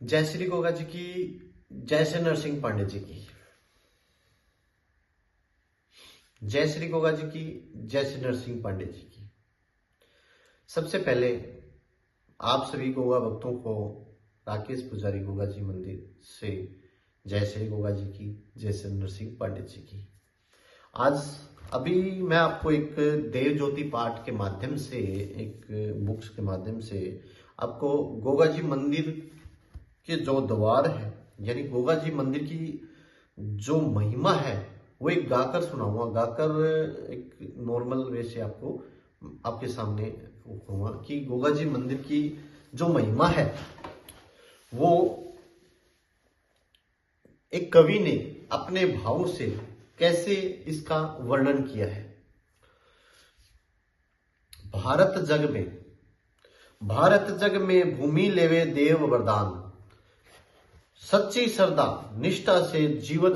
जय श्री गोगा जी की, जय श्री नरसिंह पांडे जी की। जय श्री गोगा जी की, जय श्री नरसिंह पांडे जी की। सबसे पहले आप सभी गोगा भक्तों को राकेश पुजारी गोगा जी मंदिर से जय श्री गोगा जी की, जय श्री नरसिंह पांडे जी की। आज अभी मैं आपको एक देव ज्योति पाठ के माध्यम से, एक बुक्स के माध्यम से आपको गोगा जी मंदिर के जो द्वार है, यानी गोगा जी मंदिर की जो महिमा है वो एक गाकर सुनाऊंगा। गाकर एक नॉर्मल वे से आपको आपके सामने कहूंगा कि गोगा जी मंदिर की जो महिमा है वो एक कवि ने अपने भाव से कैसे इसका वर्णन किया है। भारत जग में भूमि लेवे देव वरदान, सच्ची श्रद्धा निष्ठा से जीवन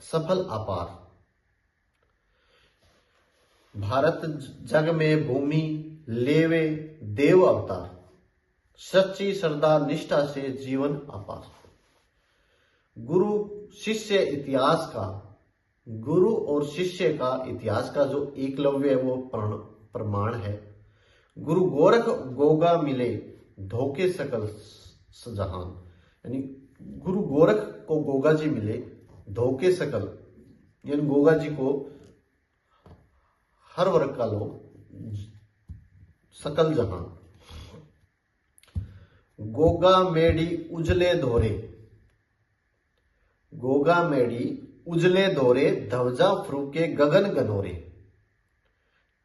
सफल अपार। भारत जग में भूमि लेवे देव अवतार, सच्ची श्रद्धा निष्ठा से जीवन अपार। गुरु और शिष्य का इतिहास का जो एकलव्य है वो प्रमाण है। गुरु गोरख गोगा मिले धोखे सकल जहान, यानी गुरु गोरख को गोगा जी मिले धोखे सकल, यानी गोगा जी को हर वर्ग का लोग सकल जहान। गोगा मेडी उजले धोरे, गोगा मेडी उजले धोरे, ध्वजा फरूके गगन गनोरे।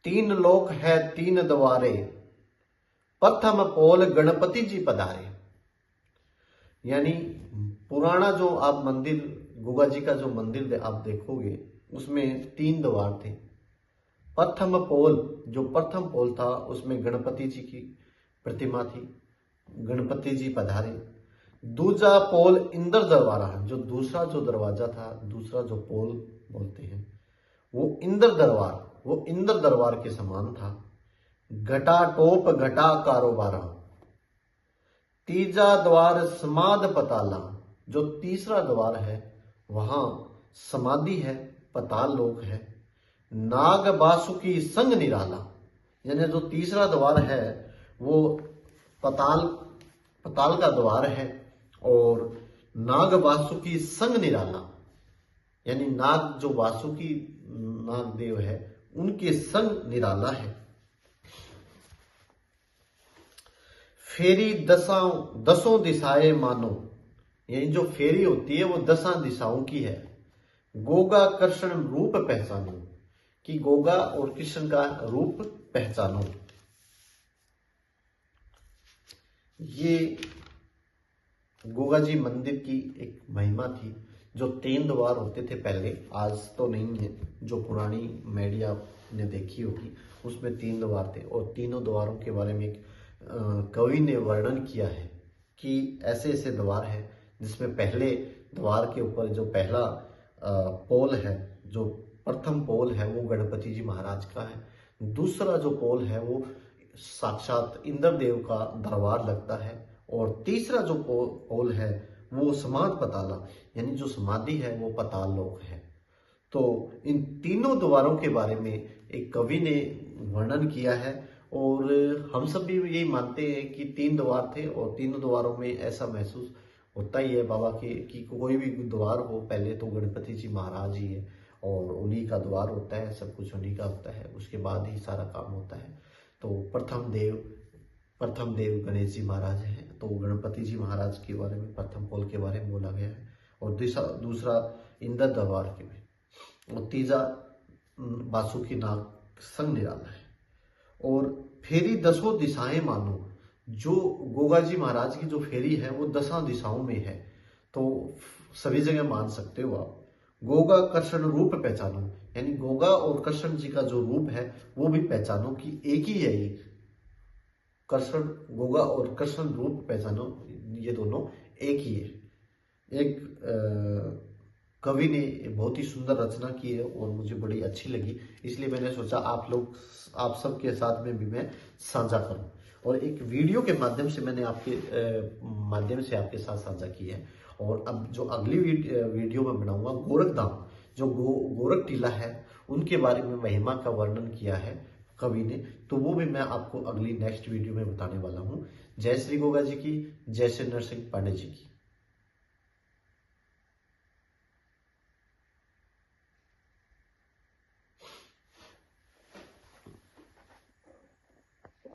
तीन लोक है तीन द्वारे, प्रथम पोल गणपति जी पधारे। यानी पुराना जो आप मंदिर गोगा जी का जो मंदिर आप देखोगे उसमें तीन द्वार थे। प्रथम पोल, जो प्रथम पोल था उसमें गणपति जी की प्रतिमा थी, गणपति जी पधारे। दूसरा पोल इंद्र दरबारा, जो दूसरा जो दरवाजा था, दूसरा जो पोल बोलते हैं वो इंद्र दरबार के समान था। घटा टोप घटा कारोबारा। तीजा द्वार समाध पताला, जो तीसरा द्वार है वहां समाधि है, पताल लोक है। नाग बासुकी संग निराला, यानी जो तीसरा द्वार है वो पताल का द्वार है और नाग वासुकी संग निराला, यानी नाग जो वासुकी नाग देव है उनके संग निराला है। फेरी दसों दिशाएं मानो, यानी जो फेरी होती है वो 10 दिशाओं की है। गोगा कृष्ण रूप पहचानो, कि गोगा और कृष्ण का रूप पहचानो। ये गोगा जी मंदिर की एक महिमा थी। जो 3 द्वार होते थे पहले, आज तो नहीं है, जो पुरानी मीडिया ने देखी होगी उसमें 3 द्वार थे और तीनों द्वारों के बारे में एक कवि ने वर्णन किया है कि ऐसे ऐसे द्वार है जिसमें पहले द्वार के ऊपर जो पहला पोल है, जो प्रथम पोल है वो गणपति जी महाराज का है। दूसरा जो पोल है वो साक्षात इंद्रदेव का दरबार लगता है और तीसरा जो पोल है वो समाध पताला, यानी जो समाधि है वो पताल लोक है। तो इन तीनों द्वारों के बारे में एक कवि ने वर्णन किया है और हम सब भी यही मानते हैं कि 3 द्वार थे और तीनों द्वारों में ऐसा महसूस होता ही है बाबा के कि कोई भी द्वार हो पहले तो गणपति जी महाराज ही है और उन्हीं का द्वार होता है, सब कुछ उन्हीं का होता है, उसके बाद ही सारा काम होता है। तो प्रथम देव गणेश जी महाराज हैं, तो गणपति जी महाराज के बारे में प्रथम पोल के बारे में बोला गया है और दूसरा इंद्र दरबार के में, और तीजा बासुकी नाग संग निराला है। और फेरी 10 दिशाएं मानो, जो गोगा जी महाराज की जो फेरी है वो 10 दिशाओं में है, तो सभी जगह मान सकते हो आप। गोगा कृष्ण रूप पहचानो, यानी गोगा और कृष्ण जी का जो रूप है वो भी पहचानो कि एक ही है। ये कृष्ण, गोगा और कृष्ण रूप पहचानो, ये दोनों एक ही है। एक कवि ने बहुत ही सुंदर रचना की है और मुझे बड़ी अच्छी लगी, इसलिए मैंने सोचा आप सबके साथ में भी मैं साझा करूं। और एक वीडियो के माध्यम से मैंने माध्यम से आपके साथ साझा की है। और अब जो अगली वीडियो में बनाऊंगा, गोरखधाम जो गोरख टीला है उनके बारे में महिमा का वर्णन किया है कवि ने, तो वो भी मैं आपको अगली नेक्स्ट वीडियो में बताने वाला हूँ। जय श्री गोगा जी की, जय श्री नरसिंह पांडे जी की।